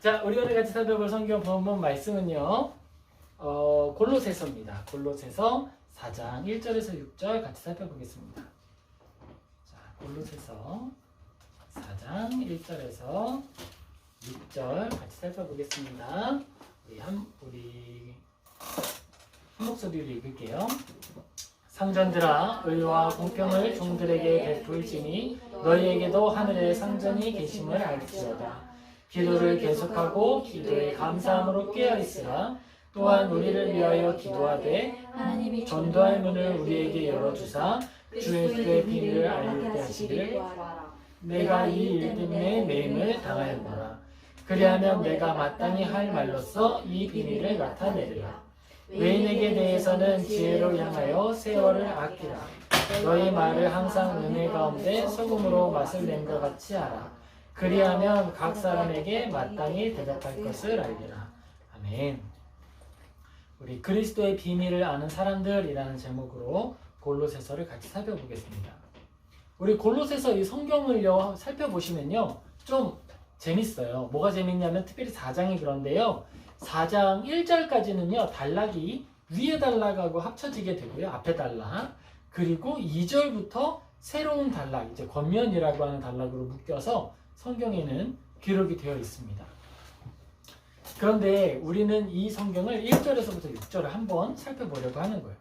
자, 우리 오늘 같이 살펴볼 성경 본문 말씀은요. 골로새서입니다. 골로새서 4장 1절에서 6절 같이 살펴보겠습니다. 자, 골로새서 4장 1절에서 6절 같이 살펴보겠습니다. 우리 한 목소리로 읽을게요. 상전들아, 의와 공평을 종들에게 베풀지니 너희에게도 하늘에 상전이 계심을 알지어다. 기도를 계속하고 기도에 감사함으로 깨어있으라. 또한 우리를 위하여 기도하되 하나님이 전도할 문을 우리에게 열어주사 그리스도의 비밀을 알게 하시기를 내가 이 일 때문에 매임을 당하였노라. 그리하면 내가 마땅히 할 말로써 이 비밀을 나타내리라. 외인에게 대해서는 지혜로 향하여 세월을 아끼라. 너희 말을 항상 은혜 가운데 소금으로 맛을 낸 것 같이 하라. 그리하면 각 사람에게 마땅히 대답할 것을 알리라. 아멘. 우리 그리스도의 비밀을 아는 사람들이라는 제목으로 골로새서를 같이 살펴보겠습니다. 우리 골로새서 이 성경을요 살펴보시면요 좀 재밌어요. 뭐가 재밌냐면 특별히 4장이 그런데요. 4장 1절까지는요 단락이 위에 단락하고 합쳐지게 되고요. 앞에 단락. 그리고 2절부터 새로운 단락, 이제 권면이라고 하는 단락으로 묶여서 성경에는 기록이 되어 있습니다. 그런데 우리는 이 성경을 1절에서부터 6절을 한번 살펴보려고 하는 거예요.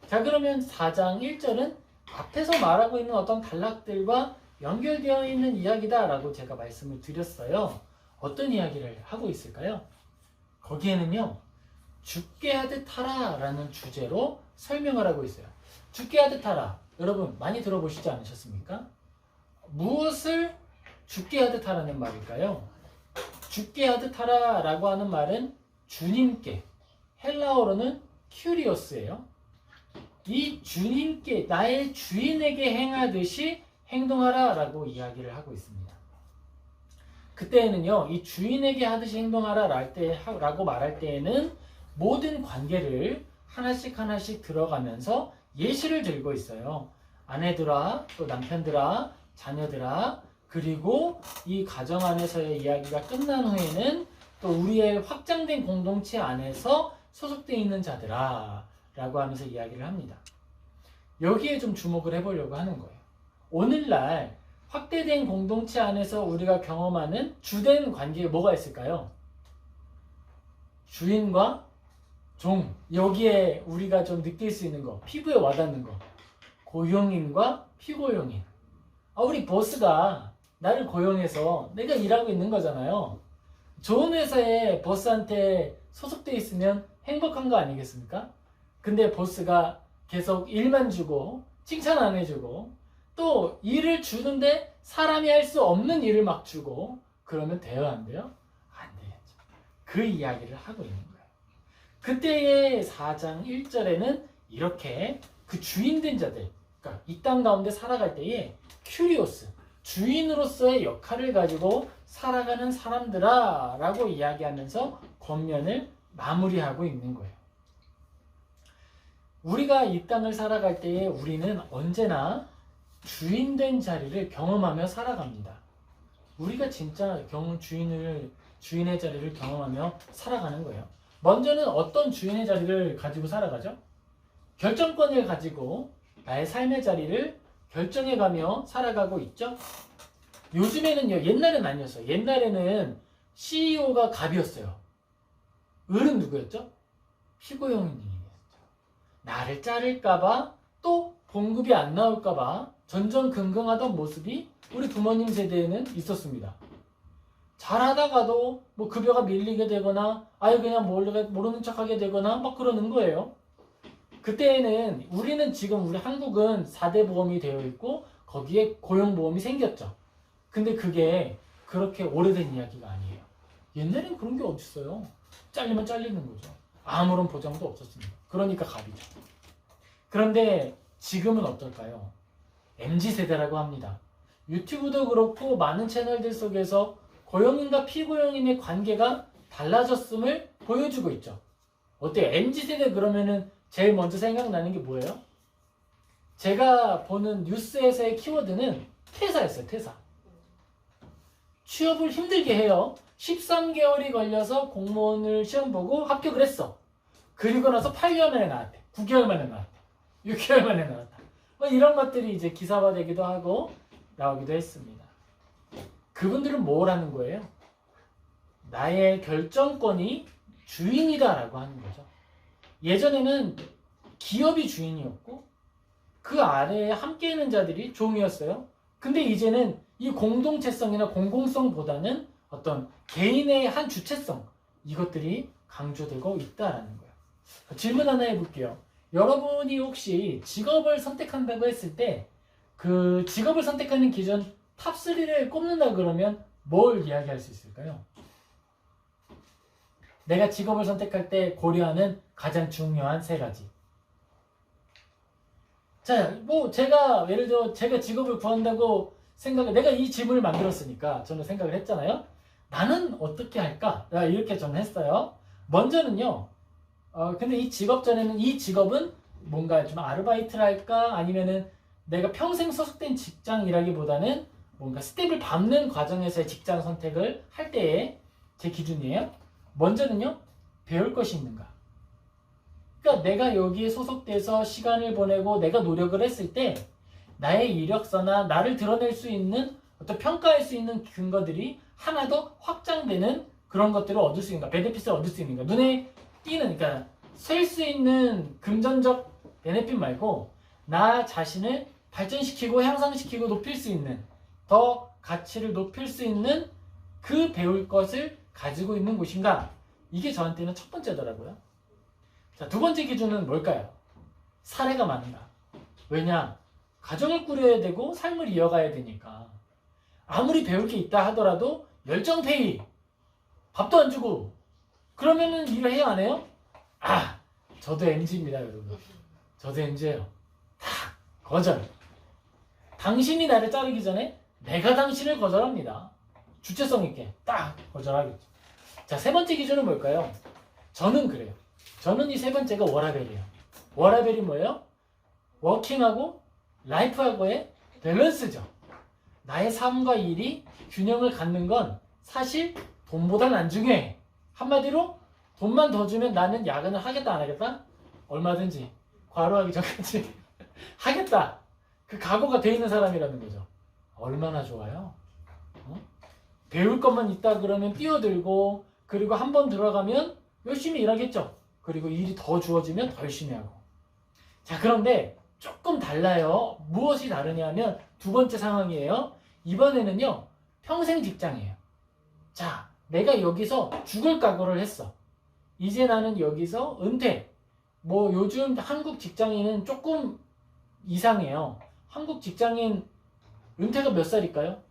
자, 그러면 4장 1절은 앞에서 말하고 있는 어떤 단락들과 연결되어 있는 이야기다라고 제가 말씀을 드렸어요. 어떤 이야기를 하고 있을까요? 거기에는요, 죽게 하듯 하라 라는 주제로 설명을 하고 있어요. 죽게 하듯 하라. 여러분 많이 들어보시지 않으셨습니까? 무엇을 죽게 하듯 하라는 말일까요? 죽게 하듯 하라 라고 하는 말은 주님께, 헬라어로는 큐리오스예요. 이 주님께, 나의 주인에게 행하듯이 행동하라 라고 이야기를 하고 있습니다. 그때에는요, 이 주인에게 하듯이 행동하라 라고 말할 때에는 모든 관계를 하나씩 하나씩 들어가면서 예시를 들고 있어요. 아내들아, 또 남편들아, 자녀들아, 그리고 이 가정 안에서의 이야기가 끝난 후에는 또 우리의 확장된 공동체 안에서 소속되어 있는 자들아 라고 하면서 이야기를 합니다. 여기에 좀 주목을 해보려고 하는 거예요. 오늘날 확대된 공동체 안에서 우리가 경험하는 주된 관계가 뭐가 있을까요? 주인과 종, 여기에 우리가 좀 느낄 수 있는 거, 피부에 와닿는 거, 고용인과 피고용인. 우리 보스가 나를 고용해서 내가 일하고 있는 거잖아요. 좋은 회사에 보스한테 소속돼 있으면 행복한 거 아니겠습니까? 근데 보스가 계속 일만 주고 칭찬 안 해주고 또 일을 주는데 사람이 할 수 없는 일을 막 주고 그러면 돼요, 안 돼요? 안 되겠죠. 그 이야기를 하고 있는 거예요. 그때의 4장 1절에는 이렇게 그 주인된 자들, 그러니까 이 땅 가운데 살아갈 때에 큐리오스, 주인으로서의 역할을 가지고 살아가는 사람들아 라고 이야기하면서 권면을 마무리하고 있는 거예요. 우리가 이 땅을 살아갈 때에 우리는 언제나 주인된 자리를 경험하며 살아갑니다. 우리가 진짜 주인의 자리를 경험하며 살아가는 거예요. 먼저는 어떤 주인의 자리를 가지고 살아가죠? 결정권을 가지고 나의 삶의 자리를 결정해가며 살아가고 있죠. 요즘에는요, 옛날은 아니었어요. 옛날에는 CEO가 갑이었어요. 을은 누구였죠? 피고용인이었죠. 나를 자를까봐 또 봉급이 안 나올까봐 전전긍긍하던 모습이 우리 부모님 세대에는 있었습니다. 잘하다가도 뭐 급여가 밀리게 되거나 아예 그냥 모르는 척하게 되거나 막 그러는 거예요. 그때에는 우리 한국은 4대 보험이 되어 있고 거기에 고용보험이 생겼죠. 근데 그게 그렇게 오래된 이야기가 아니에요. 옛날엔 그런 게 어딨어요. 잘리면 잘리는 거죠. 아무런 보장도 없었습니다. 그러니까 갑이죠. 그런데 지금은 어떨까요? MZ세대라고 합니다. 유튜브도 그렇고 많은 채널들 속에서 고용인과 피고용인의 관계가 달라졌음을 보여주고 있죠. 어때요? MZ세대 그러면은 제일 먼저 생각나는 게 뭐예요? 제가 보는 뉴스에서의 키워드는 퇴사였어요. 퇴사. 취업을 힘들게 해요. 13개월이 걸려서 공무원을 시험 보고 합격을 했어. 그리고 나서 8개월 만에 나왔대. 9개월 만에 나왔대. 6개월 만에 나왔다. 뭐 이런 것들이 이제 기사화되기도 하고 나오기도 했습니다. 그분들은 뭘 하는 거예요? 나의 결정권이 주인이다라고 하는 거죠. 예전에는 기업이 주인이었고 그 아래에 함께 있는 자들이 종이었어요. 근데 이제는 이 공동체성이나 공공성보다는 어떤 개인의 한 주체성, 이것들이 강조되고 있다라는 거예요. 질문 하나 해볼게요. 여러분이 혹시 직업을 선택한다고 했을 때 그 직업을 선택하는 기준 탑3를 꼽는다 그러면 뭘 이야기할 수 있을까요? 내가 직업을 선택할 때 고려하는 가장 중요한 3가지. 자, 뭐 제가 예를 들어 제가 직업을 구한다고 내가 이 질문을 만들었으니까 저는 생각을 했잖아요. 나는 어떻게 할까? 이렇게 저는 했어요. 먼저는요. 근데 이 직업 전에는 이 직업은 뭔가 좀 아르바이트를 할까? 아니면은 내가 평생 소속된 직장이라기보다는 뭔가 스텝을 밟는 과정에서의 직장 선택을 할 때의 제 기준이에요. 먼저는요. 배울 것이 있는가? 그러니까 내가 여기에 소속돼서 시간을 보내고 내가 노력을 했을 때 나의 이력서나 나를 드러낼 수 있는 어떤 평가할 수 있는 근거들이 하나 더 확장되는 그런 것들을 얻을 수 있는가? 베네핏을 얻을 수 있는가? 눈에 띄는, 그러니까 셀 수 있는 금전적 베네핏 말고 나 자신을 발전시키고 향상시키고 높일 수 있는, 더 가치를 높일 수 있는 그 배울 것을 가지고 있는 곳인가? 이게 저한테는 첫 번째더라고요. 자, 두 번째 기준은 뭘까요? 사례가 많은가? 왜냐? 가정을 꾸려야 되고 삶을 이어가야 되니까 아무리 배울 게 있다 하더라도 열정페이, 밥도 안 주고 그러면은 일을 해야 안 해요? 저도 NG입니다, 여러분. 저도 NG예요. 다 거절. 당신이 나를 자르기 전에 내가 당신을 거절합니다. 주체성 있게 딱 거절하겠죠. 자, 세 번째 기준은 뭘까요? 저는 그래요. 저는 이 세 번째가 워라벨이에요. 워라벨이 뭐예요? 워킹하고 라이프하고의 밸런스죠. 나의 삶과 일이 균형을 갖는 건 사실 돈보단 안 중요해. 한마디로 돈만 더 주면 나는 야근을 하겠다 안 하겠다? 얼마든지 과로하기 전까지 하겠다. 그 각오가 돼 있는 사람이라는 거죠. 얼마나 좋아요? 배울 것만 있다 그러면 뛰어들고 그리고 한 번 들어가면 열심히 일하겠죠. 그리고 일이 더 주어지면 더 열심히 하고. 자, 그런데 조금 달라요. 무엇이 다르냐면 두 번째 상황이에요. 이번에는요. 평생 직장이에요. 자, 내가 여기서 죽을 각오를 했어. 이제 나는 여기서 은퇴. 뭐 요즘 한국 직장인은 조금 이상해요. 한국 직장인 은퇴가 몇 살일까요?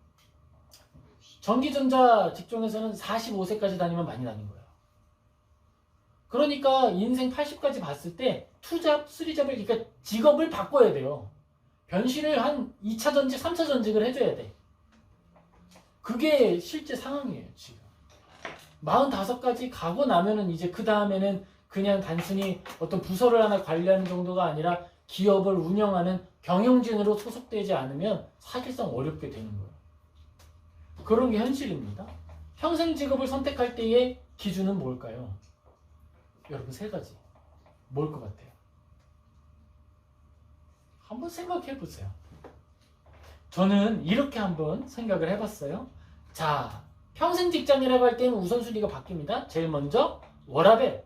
전기전자 직종에서는 45세까지 다니면 많이 다닌 거예요. 그러니까 인생 80까지 봤을 때 2잡, 3잡을, 그러니까 직업을 바꿔야 돼요. 변신을 한 2차 전직, 3차 전직을 해줘야 돼. 그게 실제 상황이에요, 지금. 45까지 가고 나면은 이제 그 다음에는 그냥 단순히 어떤 부서를 하나 관리하는 정도가 아니라 기업을 운영하는 경영진으로 소속되지 않으면 사실상 어렵게 되는 거예요. 그런 게 현실입니다. 평생 직업을 선택할 때의 기준은 뭘까요? 여러분 3가지. 뭘 것 같아요? 한번 생각해 보세요. 저는 이렇게 한번 생각을 해봤어요. 자, 평생 직장이라고 할 때는 우선순위가 바뀝니다. 제일 먼저 워라밸.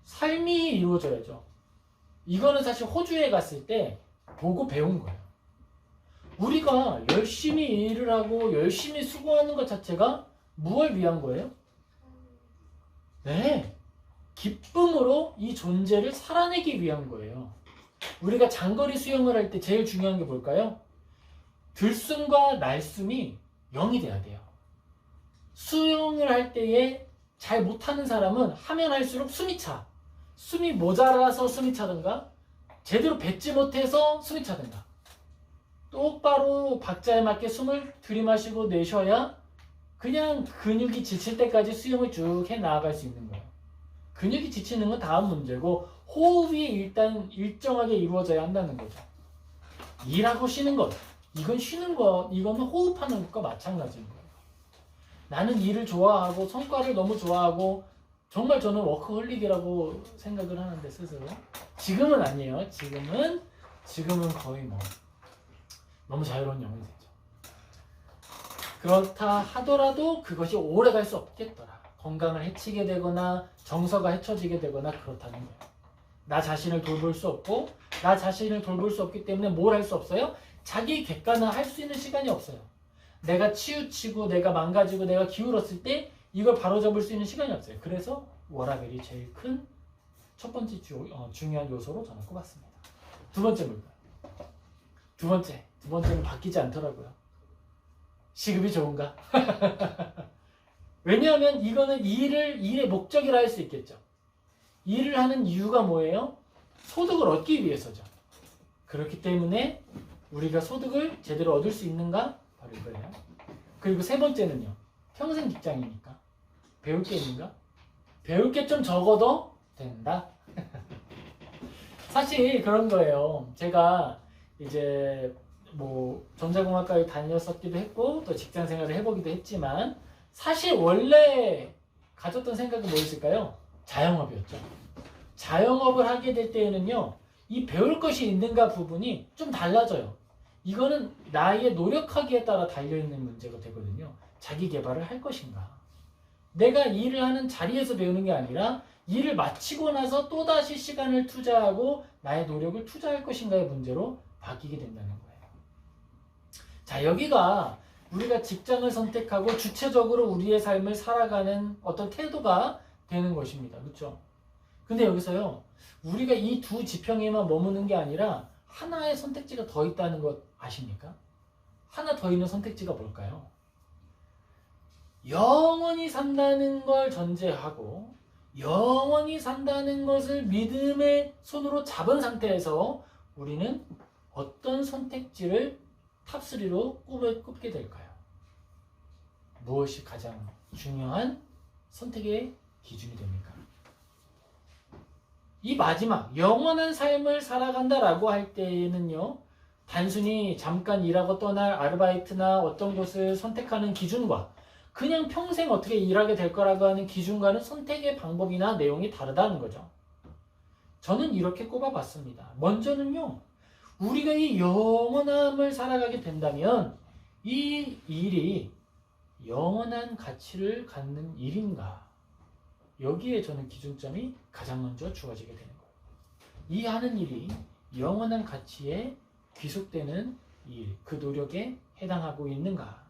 삶이 이루어져야죠. 이거는 사실 호주에 갔을 때 보고 배운 거예요. 우리가 열심히 일을 하고 열심히 수고하는 것 자체가 무엇을 위한 거예요? 네, 기쁨으로 이 존재를 살아내기 위한 거예요. 우리가 장거리 수영을 할 때 제일 중요한 게 뭘까요? 들숨과 날숨이 0이 돼야 돼요. 수영을 할 때에 잘 못하는 사람은 하면 할수록 숨이 차. 숨이 모자라서 숨이 차든가 제대로 뱉지 못해서 숨이 차든가 똑바로 박자에 맞게 숨을 들이마시고 내쉬어야 그냥 근육이 지칠 때까지 수영을 쭉 해 나아갈 수 있는 거예요. 근육이 지치는 건 다음 문제고 호흡이 일단 일정하게 이루어져야 한다는 거죠. 일하고 쉬는 것 이건 쉬는 것, 이거는 호흡하는 것과 마찬가지인 거예요. 나는 일을 좋아하고 성과를 너무 좋아하고 정말 저는 워커홀릭이라고 생각을 하는데 스스로 지금은 아니에요. 지금은 거의 뭐 너무 자유로운 영혼이 되죠. 그렇다 하더라도 그것이 오래 갈 수 없겠더라. 건강을 해치게 되거나 정서가 해쳐지게 되거나 그렇다는 거예요. 나 자신을 돌볼 수 없고 나 자신을 돌볼 수 없기 때문에 뭘 할 수 없어요? 자기 객관화 할 수 있는 시간이 없어요. 내가 치우치고 내가 망가지고 내가 기울었을 때 이걸 바로잡을 수 있는 시간이 없어요. 그래서 워라벨이 제일 큰 첫 번째 중요한 요소로 저는 꼽았습니다. 두 번째 뭘까요? 두 번째는 바뀌지 않더라고요. 시급이 좋은가? 왜냐하면 이거는 일의 목적이라 할 수 있겠죠. 일을 하는 이유가 뭐예요? 소득을 얻기 위해서죠. 그렇기 때문에 우리가 소득을 제대로 얻을 수 있는가? 바로 이거예요. 그리고 세 번째는요. 평생 직장이니까 배울 게 있는가? 배울 게 좀 적어도 된다. 사실 그런 거예요. 제가 이제 뭐 전자공학과에 다녔었기도 했고 또 직장 생활을 해보기도 했지만 사실 원래 가졌던 생각은 뭐였을까요? 자영업이었죠. 자영업을 하게 될 때에는요. 이 배울 것이 있는가 부분이 좀 달라져요. 이거는 나의 노력하기에 따라 달려있는 문제가 되거든요. 자기 개발을 할 것인가. 내가 일을 하는 자리에서 배우는 게 아니라 일을 마치고 나서 또다시 시간을 투자하고 나의 노력을 투자할 것인가의 문제로 바뀌게 된다는 거예요. 자, 여기가 우리가 직장을 선택하고 주체적으로 우리의 삶을 살아가는 어떤 태도가 되는 것입니다. 그렇죠? 근데 여기서요. 우리가 이 두 지평에만 머무는 게 아니라 하나의 선택지가 더 있다는 것 아십니까? 하나 더 있는 선택지가 뭘까요? 영원히 산다는 걸 전제하고 영원히 산다는 것을 믿음의 손으로 잡은 상태에서 우리는 어떤 선택지를 탑3로 꼽게 될까요? 무엇이 가장 중요한 선택의 기준이 됩니까? 이 마지막 영원한 삶을 살아간다라고 할 때는요. 단순히 잠깐 일하고 떠날 아르바이트나 어떤 곳을 선택하는 기준과 그냥 평생 어떻게 일하게 될 거라고 하는 기준과는 선택의 방법이나 내용이 다르다는 거죠. 저는 이렇게 꼽아봤습니다. 먼저는요. 우리가 이 영원함을 살아가게 된다면 이 일이 영원한 가치를 갖는 일인가? 여기에 저는 기준점이 가장 먼저 주어지게 되는 거예요. 이 하는 일이 영원한 가치에 귀속되는 일, 그 노력에 해당하고 있는가?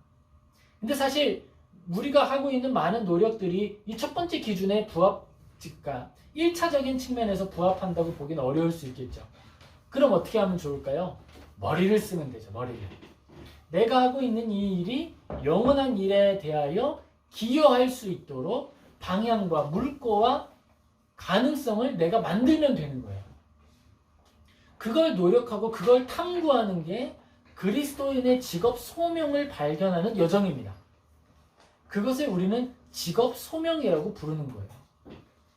근데 사실 우리가 하고 있는 많은 노력들이 이 첫 번째 기준에 그러니까 1차적인 측면에서 부합한다고 보기는 어려울 수 있겠죠. 그럼 어떻게 하면 좋을까요? 머리를 쓰면 되죠. 머리를. 내가 하고 있는 이 일이 영원한 일에 대하여 기여할 수 있도록 방향과 물꼬와 가능성을 내가 만들면 되는 거예요. 그걸 노력하고 그걸 탐구하는 게 그리스도인의 직업 소명을 발견하는 여정입니다. 그것을 우리는 직업 소명이라고 부르는 거예요.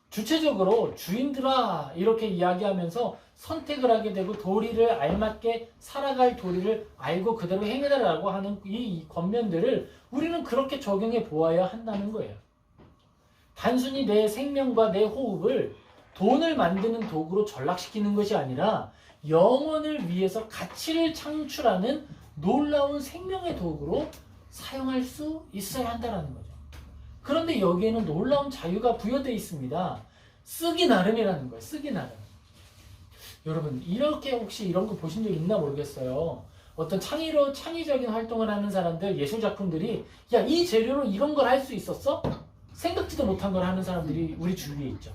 주체적으로 주인들아 이렇게 이야기하면서 선택을 하게 되고 도리를 알맞게 살아갈 도리를 알고 그대로 행해달라고 하는 이 권면들을 우리는 그렇게 적용해 보아야 한다는 거예요. 단순히 내 생명과 내 호흡을 돈을 만드는 도구로 전락시키는 것이 아니라 영혼을 위해서 가치를 창출하는 놀라운 생명의 도구로 사용할 수 있어야 한다는 거죠. 그런데 여기에는 놀라운 자유가 부여되어 있습니다. 쓰기 나름이라는 거예요. 쓰기 나름. 여러분 이렇게 혹시 이런 거 보신 적 있나 모르겠어요. 어떤 창의적인 활동을 하는 사람들, 예술작품들이 야, 이 재료로 이런 걸 할 수 있었어? 생각지도 못한 걸 하는 사람들이 우리 주위에 있죠.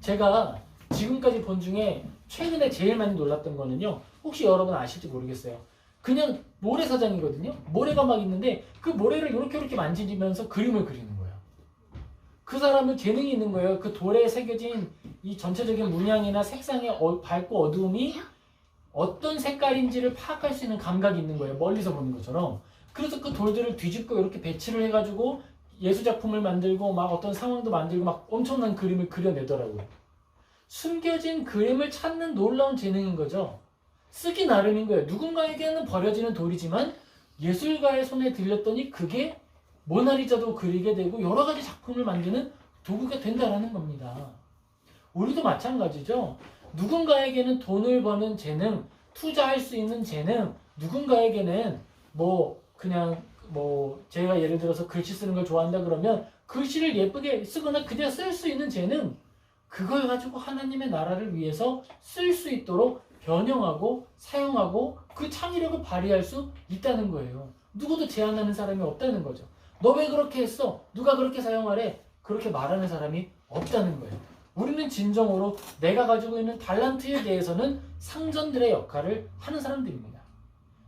제가 지금까지 본 중에 최근에 제일 많이 놀랐던 거는요. 혹시 여러분 아실지 모르겠어요. 그냥 모래사장이거든요. 모래가 막 있는데 그 모래를 이렇게 만지면서 그림을 그리는 거예요. 그 사람은 재능이 있는 거예요. 그 돌에 새겨진 이 전체적인 문양이나 색상의 밝고 어두움이 어떤 색깔인지를 파악할 수 있는 감각이 있는 거예요. 멀리서 보는 것처럼. 그래서 그 돌들을 뒤집고 이렇게 배치를 해가지고 예술작품을 만들고 막 어떤 상황도 만들고 막 엄청난 그림을 그려내더라고요. 숨겨진 그림을 찾는 놀라운 재능인 거죠. 쓰기 나름인 거예요. 누군가에게는 버려지는 돌이지만 예술가의 손에 들렸더니 그게 모나리자도 그리게 되고 여러 가지 작품을 만드는 도구가 된다라는 겁니다. 우리도 마찬가지죠. 누군가에게는 돈을 버는 재능, 투자할 수 있는 재능, 누군가에게는 그냥 제가 예를 들어서 글씨 쓰는 걸 좋아한다 그러면 글씨를 예쁘게 쓰거나 그냥 쓸 수 있는 재능, 그걸 가지고 하나님의 나라를 위해서 쓸 수 있도록 변형하고 사용하고 그 창의력을 발휘할 수 있다는 거예요. 누구도 제한하는 사람이 없다는 거죠. 너 왜 그렇게 했어? 누가 그렇게 사용하래? 그렇게 말하는 사람이 없다는 거예요. 우리는 진정으로 내가 가지고 있는 달란트에 대해서는 상전들의 역할을 하는 사람들입니다.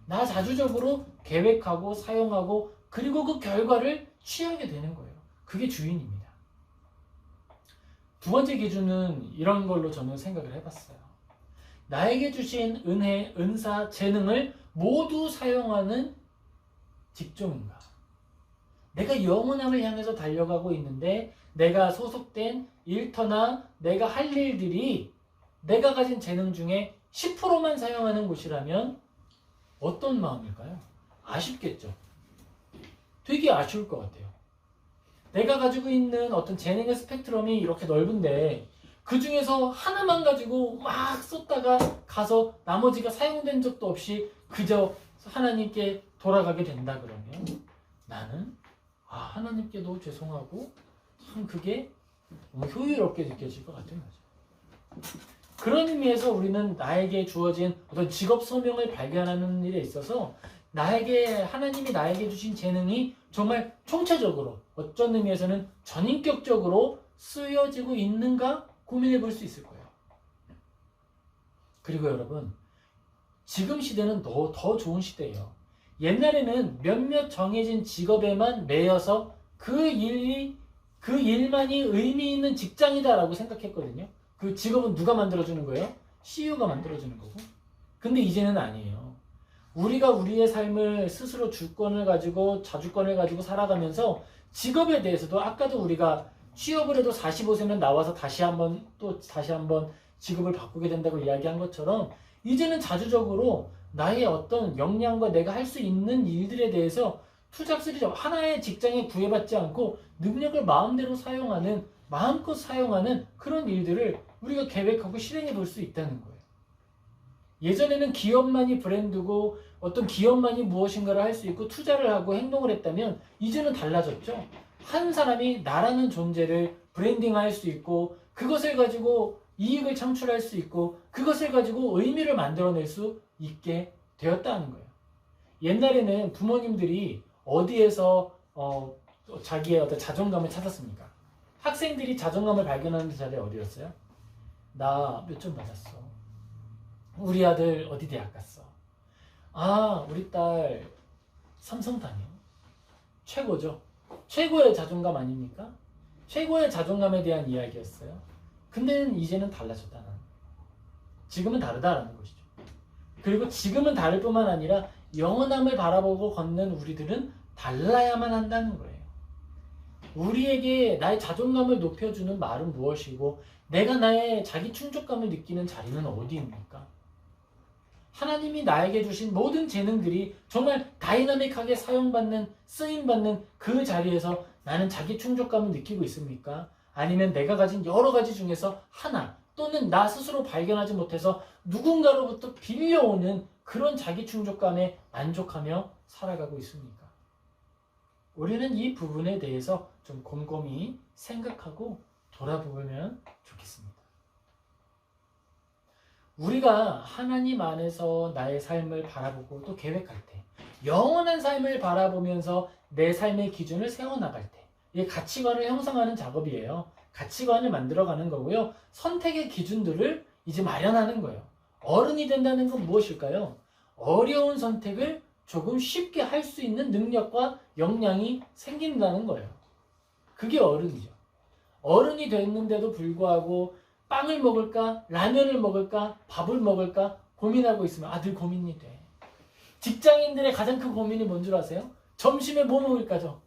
나 자주적으로 계획하고 사용하고 그리고 그 결과를 취하게 되는 거예요. 그게 주인입니다. 두 번째 기준은 이런 걸로 저는 생각을 해봤어요. 나에게 주신 은혜, 은사, 재능을 모두 사용하는 직종인가? 내가 영원함을 향해서 달려가고 있는데 내가 소속된 일터나 내가 할 일들이 내가 가진 재능 중에 10%만 사용하는 곳이라면 어떤 마음일까요? 아쉽겠죠. 되게 아쉬울 것 같아요. 내가 가지고 있는 어떤 재능의 스펙트럼이 이렇게 넓은데 그 중에서 하나만 가지고 막 썼다가 가서 나머지가 사용된 적도 없이 그저 하나님께 돌아가게 된다 그러면 나는 하나님께도 죄송하고 참 그게 효율없게 느껴질 것 같은 거죠. 그런 의미에서 우리는 나에게 주어진 어떤 직업 소명을 발견하는 일에 있어서 하나님이 나에게 주신 재능이 정말 총체적으로 어떤 의미에서는 전인격적으로 쓰여지고 있는가 고민해 볼 수 있을 거예요. 그리고 여러분, 지금 시대는 더 좋은 시대예요. 옛날에는 몇몇 정해진 직업에만 매여서 그 일만이 의미 있는 직장이다라고 생각했거든요. 그 직업은 누가 만들어주는 거예요? CEO가 만들어주는 거고. 근데 이제는 아니에요. 우리가 우리의 삶을 스스로 주권을 가지고 자주권을 가지고 살아가면서 직업에 대해서도 아까도 우리가 취업을 해도 45세면 나와서 다시 한번 직업을 바꾸게 된다고 이야기한 것처럼 이제는 자주적으로 나의 어떤 역량과 내가 할 수 있는 일들에 대해서 투잡스리잡 하나의 직장에 구애받지 않고 능력을 마음대로 사용하는 마음껏 사용하는 그런 일들을 우리가 계획하고 실행해 볼 수 있다는 거예요. 예전에는 기업만이 브랜드고 어떤 기업만이 무엇인가를 할 수 있고 투자를 하고 행동을 했다면 이제는 달라졌죠. 한 사람이 나라는 존재를 브랜딩할 수 있고 그것을 가지고 이익을 창출할 수 있고 그것을 가지고 의미를 만들어낼 수 있게 되었다는 거예요. 옛날에는 부모님들이 어디에서 자기의 어떤 자존감을 찾았습니까? 학생들이 자존감을 발견하는 자리 어디였어요? 나 몇 점 받았어. 우리 아들 어디 대학 갔어. 우리 딸 삼성 다녀. 최고죠. 최고의 자존감 아닙니까? 최고의 자존감에 대한 이야기였어요. 근데 이제는 달라졌다는. 지금은 다르다라는 것이죠. 그리고 지금은 다를 뿐만 아니라 영원함을 바라보고 걷는 우리들은 달라야만 한다는 거예요. 우리에게 나의 자존감을 높여주는 말은 무엇이고 내가 나의 자기 충족감을 느끼는 자리는 어디입니까? 하나님이 나에게 주신 모든 재능들이 정말 다이나믹하게 사용받는, 쓰임받는 그 자리에서 나는 자기 충족감을 느끼고 있습니까? 아니면 내가 가진 여러 가지 중에서 하나 또는 나 스스로 발견하지 못해서 누군가로부터 빌려오는 그런 자기 충족감에 만족하며 살아가고 있습니까? 우리는 이 부분에 대해서 좀 곰곰이 생각하고 돌아보면 좋겠습니다. 우리가 하나님 안에서 나의 삶을 바라보고 또 계획할 때 영원한 삶을 바라보면서 내 삶의 기준을 세워나갈 때 이 가치관을 형성하는 작업이에요. 가치관을 만들어가는 거고요. 선택의 기준들을 이제 마련하는 거예요. 어른이 된다는 건 무엇일까요? 어려운 선택을 조금 쉽게 할 수 있는 능력과 역량이 생긴다는 거예요. 그게 어른이죠. 어른이 됐는데도 불구하고 빵을 먹을까, 라면을 먹을까, 밥을 먹을까 고민하고 있으면 늘 고민이 돼. 직장인들의 가장 큰 고민이 뭔 줄 아세요? 점심에 뭐 먹을까죠?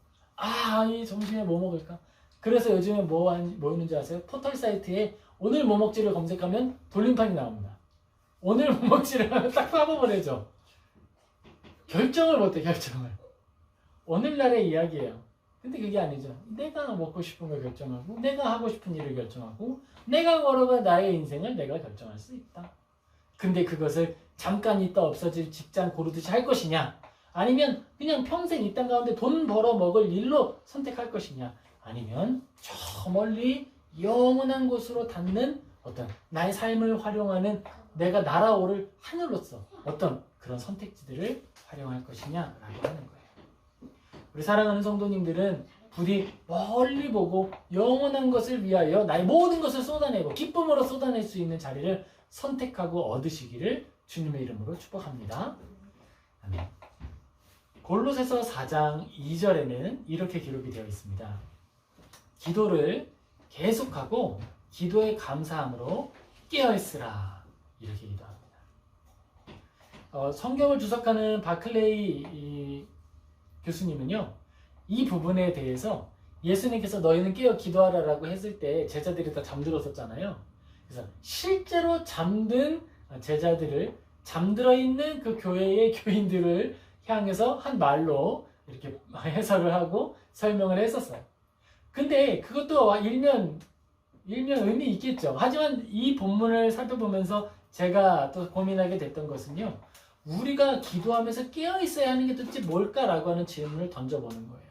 이 점심에 뭐 먹을까? 그래서 요즘에 뭐 있는지 아세요? 포털 사이트에 오늘 뭐 먹지를 검색하면 돌림판이 나옵니다. 오늘 뭐 먹지를 하면 딱 사먹으래죠. 결정을 못해, 결정을. 오늘날의 이야기예요. 근데 그게 아니죠. 내가 먹고 싶은 걸 결정하고, 내가 하고 싶은 일을 결정하고, 내가 걸어갈 나의 인생을 내가 결정할 수 있다. 근데 그것을 잠깐 있다 없어질 직장 고르듯이 할 것이냐, 아니면 그냥 평생 이 땅 가운데 돈 벌어 먹을 일로 선택할 것이냐, 아니면 저 멀리 영원한 곳으로 닿는 어떤 나의 삶을 활용하는 내가 날아오를 하늘로서 어떤 그런 선택지들을 활용할 것이냐라고 하는 거예요. 우리 사랑하는 성도님들은 부디 멀리 보고 영원한 것을 위하여 나의 모든 것을 쏟아내고 기쁨으로 쏟아낼 수 있는 자리를 선택하고 얻으시기를 주님의 이름으로 축복합니다. 아멘. 골로새서 4장 2절에는 이렇게 기록이 되어 있습니다. 기도를 계속하고 기도에 감사함으로 깨어있으라. 이렇게 기도합니다. 성경을 주석하는 바클레이 교수님은요, 이 부분에 대해서 예수님께서 너희는 깨어 기도하라라고 했을 때 제자들이 다 잠들었었잖아요. 그래서 실제로 잠든 제자들을, 잠들어 있는 그 교회의 교인들을 향해서 한 말로 이렇게 해설을 하고 설명을 했었어요. 근데 그것도 일면 의미 있겠죠. 하지만 이 본문을 살펴보면서 제가 또 고민하게 됐던 것은요, 우리가 기도하면서 깨어있어야 하는 게 도대체 뭘까라고 하는 질문을 던져보는 거예요.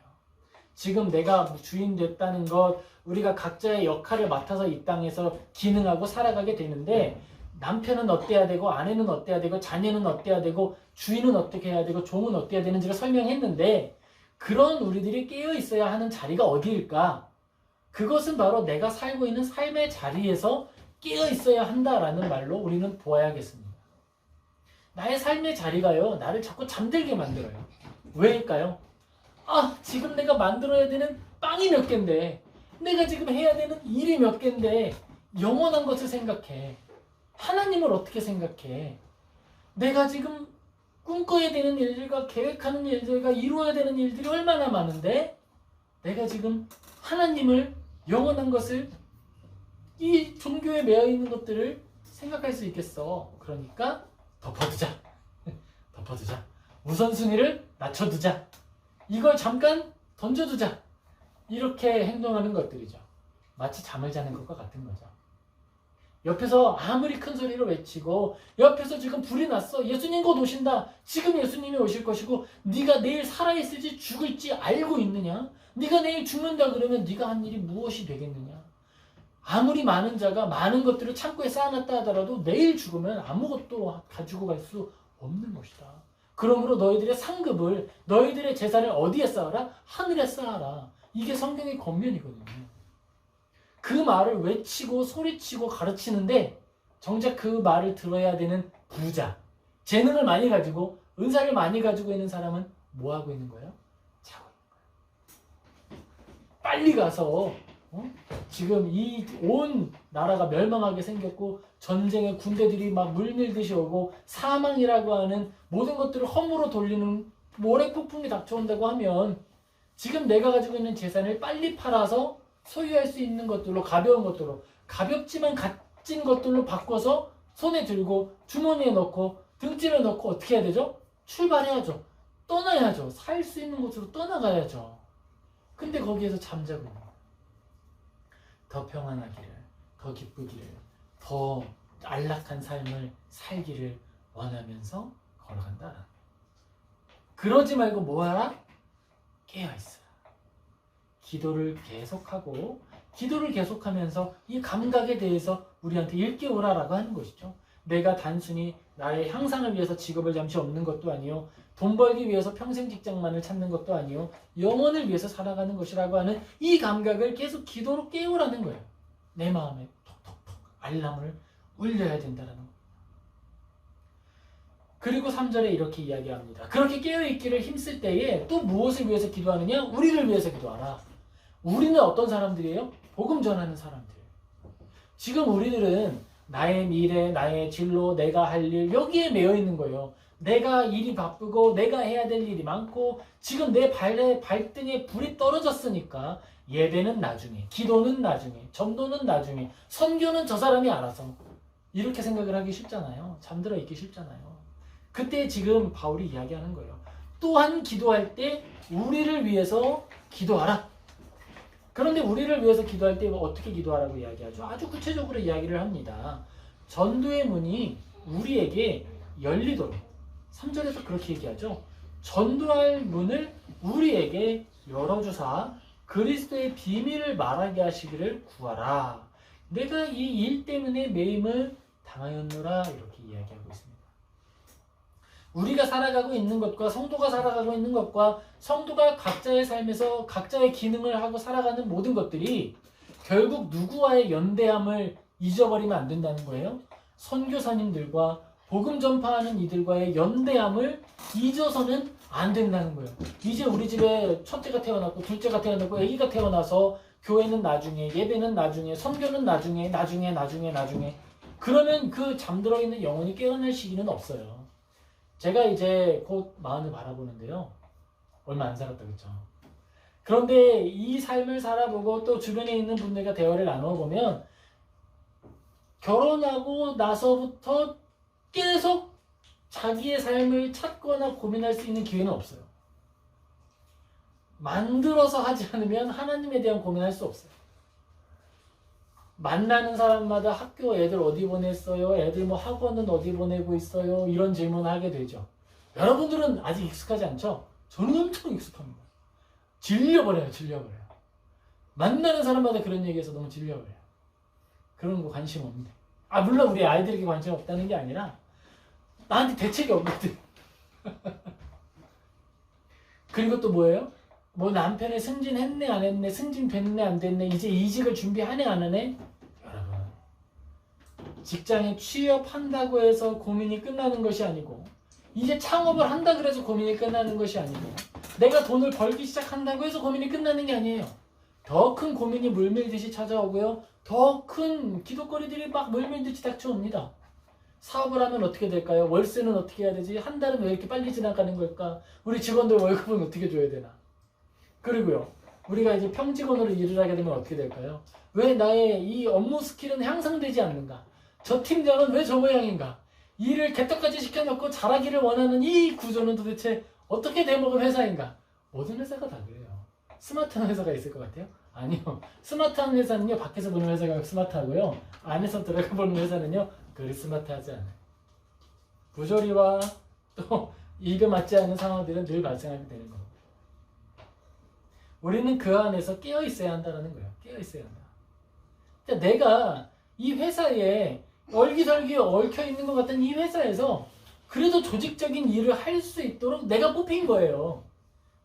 지금 내가 주인 됐다는 것, 우리가 각자의 역할을 맡아서 이 땅에서 기능하고 살아가게 되는데, 남편은 어때야 되고, 아내는 어때야 되고, 자녀는 어때야 되고, 주인은 어떻게 해야 되고, 종은 어때야 되는지를 설명했는데, 그런 우리들이 깨어있어야 하는 자리가 어디일까? 그것은 바로 내가 살고 있는 삶의 자리에서 깨어있어야 한다라는 말로 우리는 보아야겠습니다. 나의 삶의 자리가요, 나를 자꾸 잠들게 만들어요. 왜일까요? 지금 내가 만들어야 되는 빵이 몇 개인데, 내가 지금 해야 되는 일이 몇 개인데, 영원한 것을 생각해. 하나님을 어떻게 생각해? 내가 지금 꿈꿔야 되는 일들과 계획하는 일들과 이루어야 되는 일들이 얼마나 많은데, 내가 지금 하나님을, 영원한 것을, 이 종교에 매여 있는 것들을 생각할 수 있겠어. 그러니까 덮어두자. 덮어두자. 우선순위를 낮춰두자. 이걸 잠깐 던져두자. 이렇게 행동하는 것들이죠. 마치 잠을 자는 것과 같은 거죠. 옆에서 아무리 큰 소리로 외치고, 옆에서 지금 불이 났어, 예수님 곧 오신다, 지금 예수님이 오실 것이고, 네가 내일 살아있을지 죽을지 알고 있느냐? 네가 내일 죽는다 그러면 네가 한 일이 무엇이 되겠느냐? 아무리 많은 자가 많은 것들을 창고에 쌓아놨다 하더라도 내일 죽으면 아무것도 가지고 갈 수 없는 것이다. 그러므로 너희들의 상급을, 너희들의 재산을 어디에 쌓아라? 하늘에 쌓아라. 이게 성경의 권면이거든요. 그 말을 외치고 소리치고 가르치는데, 정작 그 말을 들어야 되는 부자, 재능을 많이 가지고 은사를 많이 가지고 있는 사람은 뭐 하고 있는 거예요? 자고 있는 거예요. 빨리 가서 지금 이 온 나라가 멸망하게 생겼고, 전쟁의 군대들이 막 물밀듯이 오고, 사망이라고 하는 모든 것들을 허물어 돌리는 모래폭풍이 닥쳐온다고 하면, 지금 내가 가지고 있는 재산을 빨리 팔아서 소유할 수 있는 것들로, 가벼운 것들로, 가볍지만 값진 것들로 바꿔서 손에 들고 주머니에 넣고 등짐에 넣고 어떻게 해야 되죠? 출발해야죠. 떠나야죠. 살 수 있는 곳으로 떠나가야죠. 근데 거기에서 잠자고 있는 거예요. 더 평안하기를, 더 기쁘기를, 더 안락한 삶을 살기를 원하면서 걸어간다. 그러지 말고 뭐하라? 깨어있어라. 기도를 계속하고, 기도를 계속하면서 이 감각에 대해서 우리한테 일깨우라라고 하는 것이죠. 내가 단순히 나의 향상을 위해서 직업을 잠시 없는 것도 아니요, 돈 벌기 위해서 평생 직장만을 찾는 것도 아니요, 영혼을 위해서 살아가는 것이라고 하는 이 감각을 계속 기도로 깨우라는 거예요. 내 마음에 톡톡톡 알람을 울려야 된다는 거예요. 그리고 3절에 이렇게 이야기합니다. 그렇게 깨어있기를 힘쓸 때에 또 무엇을 위해서 기도하느냐? 우리를 위해서 기도하라. 우리는 어떤 사람들이에요? 복음 전하는 사람들. 지금 우리들은 나의 미래, 나의 진로, 내가 할 일, 여기에 매여 있는 거예요. 내가 일이 바쁘고 내가 해야 될 일이 많고, 지금 내 발등에 불이 떨어졌으니까 예배는 나중에, 기도는 나중에, 전도는 나중에, 선교는 저 사람이 알아서, 이렇게 생각을 하기 쉽잖아요. 잠들어 있기 쉽잖아요. 그때 지금 바울이 이야기하는 거예요. 또한 기도할 때 우리를 위해서 기도하라. 그런데 우리를 위해서 기도할 때 어떻게 기도하라고 이야기하죠? 아주 구체적으로 이야기를 합니다. 전도의 문이 우리에게 열리도록 3절에서 그렇게 얘기하죠. 전도할 문을 우리에게 열어주사 그리스도의 비밀을 말하게 하시기를 구하라. 내가 이 일 때문에 매임을 당하였노라 이렇게 이야기하고 있습니다. 우리가 살아가고 있는 것과 성도가 살아가고 있는 것과 성도가 각자의 삶에서 각자의 기능을 하고 살아가는 모든 것들이 결국 누구와의 연대함을 잊어버리면 안 된다는 거예요. 선교사님들과 복음 전파하는 이들과의 연대함을 잊어서는 안 된다는 거예요. 이제 우리 집에 첫째가 태어났고 둘째가 태어났고 아기가 태어나서 교회는 나중에, 예배는 나중에, 선교는 나중에 그러면 그 잠들어 있는 영혼이 깨어날 시기는 없어요. 제가 이제 곧 40을 바라보는데요. 얼마 안 살았다 그쵸? 그런데 이 삶을 살아보고 또 주변에 있는 분들과 대화를 나눠보면 결혼하고 나서부터 계속 자기의 삶을 찾거나 고민할 수 있는 기회는 없어요. 만들어서 하지 않으면 하나님에 대한 고민할 수 없어요. 만나는 사람마다 학교 애들 어디 보냈어요? 애들 뭐 학원은 어디 보내고 있어요? 이런 질문을 하게 되죠. 여러분들은 아직 익숙하지 않죠? 저는 엄청 익숙합니다. 질려버려요. 만나는 사람마다 그런 얘기해서 너무 질려버려요. 그런 거 관심 없는데. 물론 우리 아이들에게 관심 없다는 게 아니라 나한테 대책이 없거든. 그리고 또 뭐예요? 뭐 남편이 승진했네 안 했네, 승진됐네 안 됐네, 이제 이직을 준비하네 안 하네. 여러분, 직장에 취업한다고 해서 고민이 끝나는 것이 아니고, 이제 창업을 한다 그래서 고민이 끝나는 것이 아니고, 내가 돈을 벌기 시작한다고 해서 고민이 끝나는 게 아니에요. 더 큰 고민이 물밀듯이 찾아오고요. 더 큰 기도거리들이 막 물밀듯이 닥쳐옵니다. 사업을 하면 어떻게 될까요? 월세는 어떻게 해야 되지? 한 달은 왜 이렇게 빨리 지나가는 걸까? 우리 직원들 월급은 어떻게 줘야 되나? 그리고요, 우리가 이제 평직원으로 일을 하게 되면 어떻게 될까요? 왜 나의 이 업무 스킬은 향상되지 않는가? 저 팀장은 왜 저 모양인가? 일을 개떡같이 시켜놓고 잘하기를 원하는 이 구조는 도대체 어떻게 돼먹은 회사인가? 모든 회사가 다 그래요. 스마트한 회사가 있을 것 같아요? 아니요. 스마트한 회사는요, 밖에서 보는 회사가 스마트하고요, 안에서 들어가 보는 회사는요, 그리 스마트하지 않아요. 부조리와 또 입에 맞지 않는 상황들은 늘 발생하게 되는 겁니다. 우리는 그 안에서 깨어 있어야 한다는 거예요. 깨어 있어야 한다. 그러니까 내가 이 회사에 얼기설기 얽혀 있는 것 같은 이 회사에서 그래도 조직적인 일을 할 수 있도록 내가 뽑힌 거예요.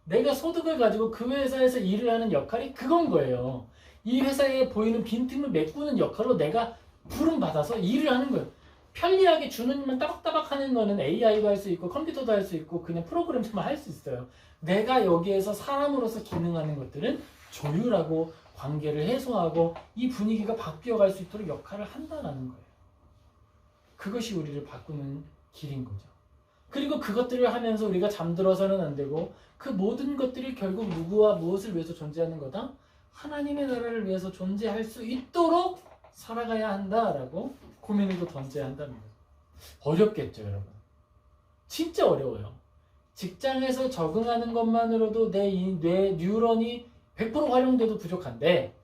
내가 소득을 가지고 그 회사에서 일을 하는 역할이 그건 거예요. 이 회사에 보이는 빈틈을 메꾸는 역할로 내가 부름받아서 일을 하는 거예요. 편리하게 주는 일만 따박따박 하는 거는 AI도 할 수 있고 컴퓨터도 할 수 있고 그냥 프로그램만 할 수 있어요. 내가 여기에서 사람으로서 기능하는 것들은 조율하고 관계를 해소하고 이 분위기가 바뀌어갈 수 있도록 역할을 한다는 거예요. 그것이 우리를 바꾸는 길인 거죠. 그리고 그것들을 하면서 우리가 잠들어서는 안 되고 그 모든 것들이 결국 누구와 무엇을 위해서 존재하는 거다? 하나님의 나라를 위해서 존재할 수 있도록 살아가야 한다라고 고민을 또 던져야 한다는 거죠. 어렵겠죠, 여러분. 진짜 어려워요. 직장에서 적응하는 것만으로도 내 뉴런이 100% 활용돼도 부족한데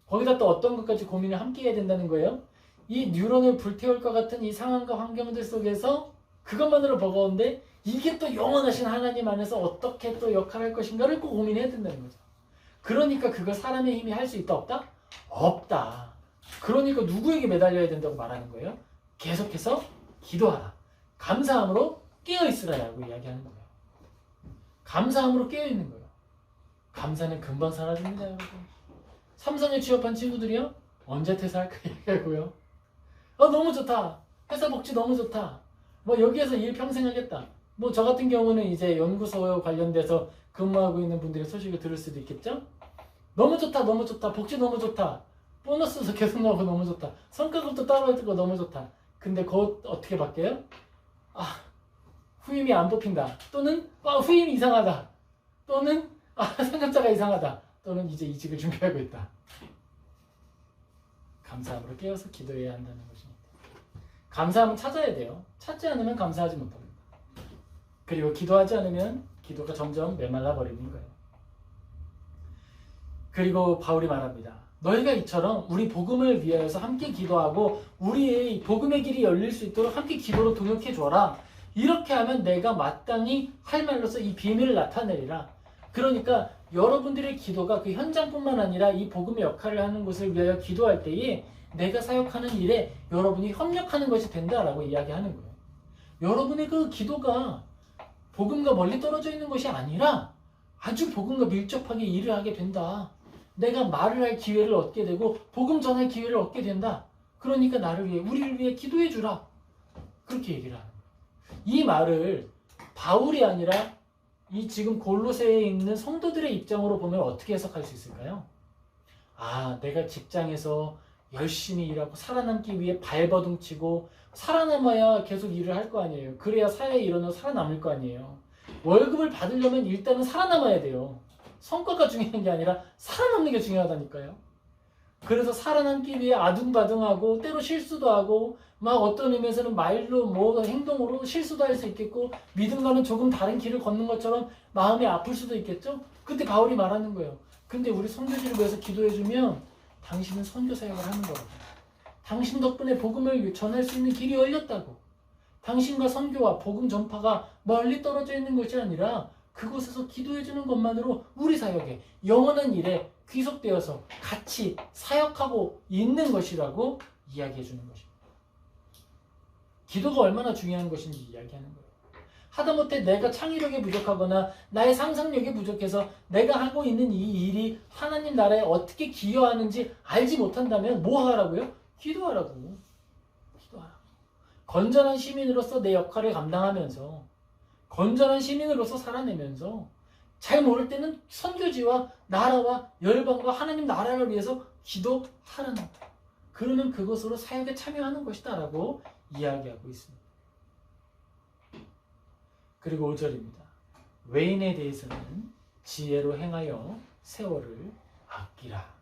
거기다 또 어떤 것까지 고민을 함께 해야 된다는 거예요. 이 뉴런을 불태울 것 같은 이 상황과 환경들 속에서 그것만으로 버거운데 이게 또 영원하신 하나님 안에서 어떻게 또 역할할 것인가를 꼭 고민해야 된다는 거죠. 그러니까 그걸 사람의 힘이 할 수 있다 없다? 없다. 그러니까 누구에게 매달려야 된다고 말하는 거예요? 계속해서 기도하라. 감사함으로 깨어있으라라고 이야기하는 거예요. 감사함으로 깨어있는 거예요. 감사는 금방 사라집니다, 여러분. 삼성에 취업한 친구들이요? 언제 퇴사할까 얘기하고요. 너무 좋다. 회사 복지 너무 좋다. 뭐 여기에서 일 평생 하겠다. 뭐 저 같은 경우는 이제 연구소 관련돼서 근무하고 있는 분들의 소식을 들을 수도 있겠죠? 너무 좋다, 너무 좋다. 복지 너무 좋다. 보너스도 계속 나오고 너무 좋다. 성과급도 따라오고 너무 좋다. 근데 곧 어떻게 바뀌어요? 후임이 안 뽑힌다. 또는 후임이 이상하다. 또는 상급자가 이상하다. 또는 이제 이직을 준비하고 있다. 감사함으로 깨어서 기도해야 한다는 것입니다. 감사함은 찾아야 돼요. 찾지 않으면 감사하지 못합니다. 그리고 기도하지 않으면 기도가 점점 메말라 버리는 거예요. 그리고 바울이 말합니다. 너희가 이처럼 우리 복음을 위하여서 함께 기도하고 우리의 복음의 길이 열릴 수 있도록 함께 기도로 동역해 줘라. 이렇게 하면 내가 마땅히 할 말로서 이 비밀을 나타내리라. 그러니까 여러분들의 기도가 그 현장뿐만 아니라 이 복음의 역할을 하는 것을 위하여 기도할 때에 내가 사역하는 일에 여러분이 협력하는 것이 된다라고 이야기하는 거예요. 여러분의 그 기도가 복음과 멀리 떨어져 있는 것이 아니라 아주 복음과 밀접하게 일을 하게 된다. 내가 말을 할 기회를 얻게 되고 복음 전할 기회를 얻게 된다. 그러니까 나를 위해, 우리를 위해 기도해 주라. 그렇게 얘기를 하는 거예요. 이 말을 바울이 아니라 이 지금 골로새에 있는 성도들의 입장으로 보면 어떻게 해석할 수 있을까요? 아, 내가 직장에서 열심히 일하고 살아남기 위해 발버둥 치고 살아남아야 계속 일을 할 거 아니에요. 그래야 사회에 일어나 살아남을 거 아니에요. 월급을 받으려면 일단은 살아남아야 돼요. 성과가 중요한 게 아니라 살아남는 게 중요하다니까요. 그래서 살아남기 위해 아둥바둥하고 때로 실수도 하고 막 어떤 의미에서는 말로 뭐 행동으로 실수도 할 수 있겠고 믿음과는 조금 다른 길을 걷는 것처럼 마음이 아플 수도 있겠죠. 그때 바울이 말하는 거예요. 근데 우리 선교지를 위해서 기도해주면 당신은 선교 사역을 하는 거라고. 당신 덕분에 복음을 전할 수 있는 길이 열렸다고. 당신과 선교와 복음 전파가 멀리 떨어져 있는 것이 아니라 그곳에서 기도해주는 것만으로 우리 사역에 영원한 일에 귀속되어서 같이 사역하고 있는 것이라고 이야기해주는 것입니다. 기도가 얼마나 중요한 것인지 이야기하는 거예요. 하다못해 내가 창의력이 부족하거나 나의 상상력이 부족해서 내가 하고 있는 이 일이 하나님 나라에 어떻게 기여하는지 알지 못한다면 뭐 하라고요? 기도하라고. 기도하라고. 건전한 시민으로서 내 역할을 감당하면서 건전한 시민으로서 살아내면서 잘 모를 때는 선교지와 나라와 열방과 하나님 나라를 위해서 기도하라는 거예요. 그러면 그것으로 사역에 참여하는 것이다 라고 이야기하고 있습니다. 그리고 5절입니다. 외인에 대해서는 지혜로 행하여 세월을 아끼라.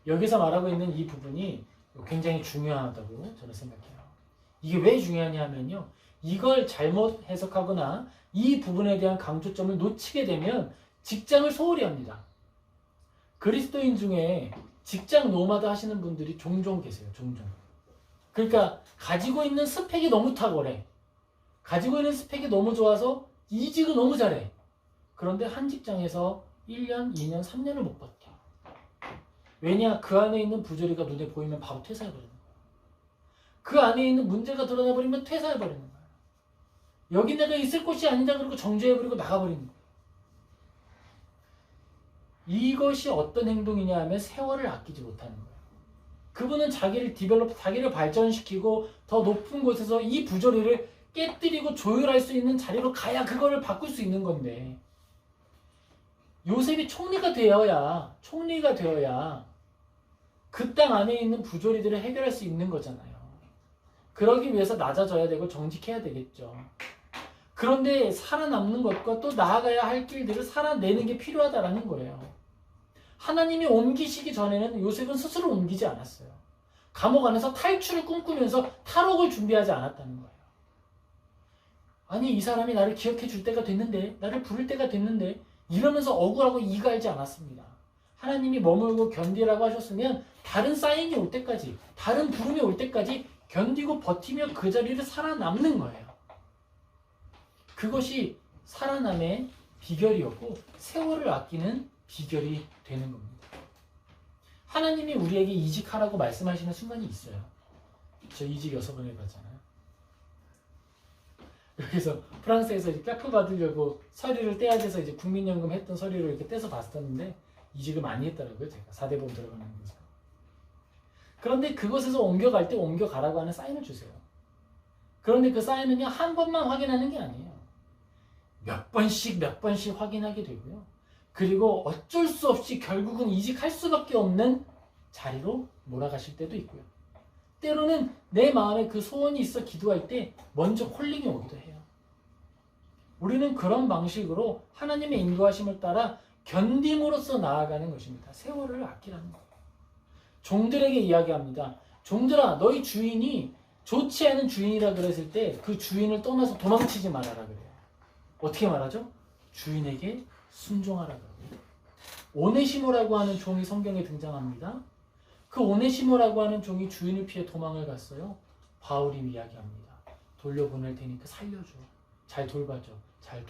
여기서 말하고 있는 이 부분이 굉장히 중요하다고 저는 생각해요. 이게 왜 중요하냐 하면요. 이걸 잘못 해석하거나 이 부분에 대한 강조점을 놓치게 되면 직장을 소홀히 합니다. 그리스도인 중에 직장 노마드 하시는 분들이 종종 계세요. 종종. 그러니까 가지고 있는 스펙이 너무 탁월해. 가지고 있는 스펙이 너무 좋아서 이직을 너무 잘해. 그런데 한 직장에서 1년, 2년, 3년을 못 버텨. 왜냐? 그 안에 있는 부조리가 눈에 보이면 바로 퇴사해버리는 거야. 그 안에 있는 문제가 드러나버리면 퇴사해버리는 거야. 여기 내가 있을 곳이 아니다 그러고 정죄해버리고 나가버리는 거야. 이것이 어떤 행동이냐 하면 세월을 아끼지 못하는 거예요. 그분은 자기를 디벨롭, 자기를 발전시키고 더 높은 곳에서 이 부조리를 깨뜨리고 조율할 수 있는 자리로 가야 그거를 바꿀 수 있는 건데 요셉이 총리가 되어야 그 땅 안에 있는 부조리들을 해결할 수 있는 거잖아요. 그러기 위해서 낮아져야 되고 정직해야 되겠죠. 그런데 살아남는 것과 또 나아가야 할 길들을 살아내는 게 필요하다라는 거예요. 하나님이 옮기시기 전에는 요셉은 스스로 옮기지 않았어요. 감옥 안에서 탈출을 꿈꾸면서 탈옥을 준비하지 않았다는 거예요. 아니 이 사람이 나를 기억해 줄 때가 됐는데 나를 부를 때가 됐는데 이러면서 억울하고 이갈지 않았습니다. 하나님이 머물고 견디라고 하셨으면 다른 사인이 올 때까지 다른 부름이 올 때까지 견디고 버티며 그 자리를 살아남는 거예요. 그것이 살아남의 비결이었고 세월을 아끼는 비결이 되는 겁니다. 하나님이 우리에게 이직하라고 말씀하시는 순간이 있어요. 저 이직 6번 해봤잖아요. 그래서 프랑스에서 이제 뼈프 받으려고 서류를 떼야 돼서 이제 국민연금 했던 서류를 이렇게 떼서 봤었는데 이직을 많이 했더라고요. 제가 4대보험 들어가는 거죠. 그런데 그곳에서 옮겨갈 때 옮겨가라고 하는 사인을 주세요. 그런데 그 사인은요 한 번만 확인하는 게 아니에요. 몇 번씩 확인하게 되고요. 그리고 어쩔 수 없이 결국은 이직할 수밖에 없는 자리로 몰아가실 때도 있고요. 때로는 내 마음에 그 소원이 있어 기도할 때 먼저 콜링이 오기도 해요. 우리는 그런 방식으로 하나님의 인도하심을 따라 견딤으로써 나아가는 것입니다. 세월을 아끼라는 거예요. 종들에게 이야기합니다. 종들아, 너희 주인이 좋지 않은 주인이라 그랬을 때 그 주인을 떠나서 도망치지 말아라 그래요. 어떻게 말하죠? 주인에게 순종하라 그래요. 오네시모라고 하는 종이 성경에 등장합니다. 그 오네시모라고 하는 종이 주인을 피해 도망을 갔어요. 바울이 이야기합니다. 돌려보낼 테니까 살려줘. 잘 돌봐줘. 잘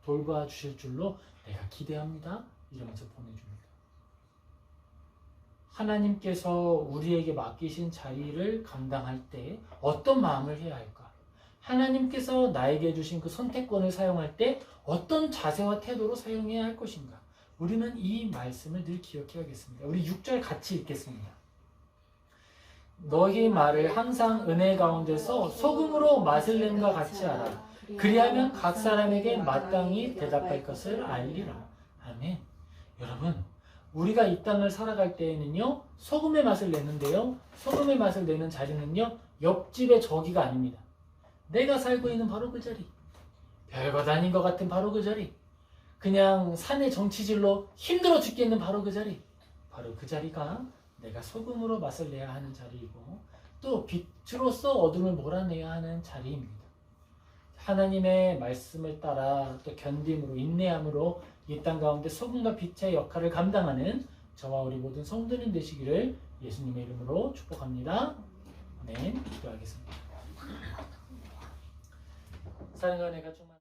돌봐주실 줄로 내가 기대합니다. 이러면서 보내줍니다. 하나님께서 우리에게 맡기신 자리를 감당할 때 어떤 마음을 해야 할까? 하나님께서 나에게 주신 그 선택권을 사용할 때 어떤 자세와 태도로 사용해야 할 것인가? 우리는 이 말씀을 늘 기억해야겠습니다. 우리 6절 같이 읽겠습니다. 너희 말을 항상 은혜 가운데서 소금으로 맛을 냄과 같이 하라. 그리하면 각 사람에게 마땅히 대답할 것을 알리라. 아멘. 여러분, 우리가 이 땅을 살아갈 때에는요, 소금의 맛을 내는데요, 소금의 맛을 내는 자리는요, 옆집의 저기가 아닙니다. 내가 살고 있는 바로 그 자리, 별것 아닌 것 같은 바로 그 자리, 그냥 산의 정치질로 힘들어 죽겠는 바로 그 자리, 바로 그 자리가 내가 소금으로 맛을 내야 하는 자리이고 또 빛으로서 어둠을 몰아내야 하는 자리입니다. 하나님의 말씀을 따라 또 견딤으로 인내함으로 이 땅 가운데 소금과 빛의 역할을 감당하는 저와 우리 모든 성도님 되시기를 예수님의 이름으로 축복합니다. 네, 기도하겠습니다. 사랑하는 내가 좀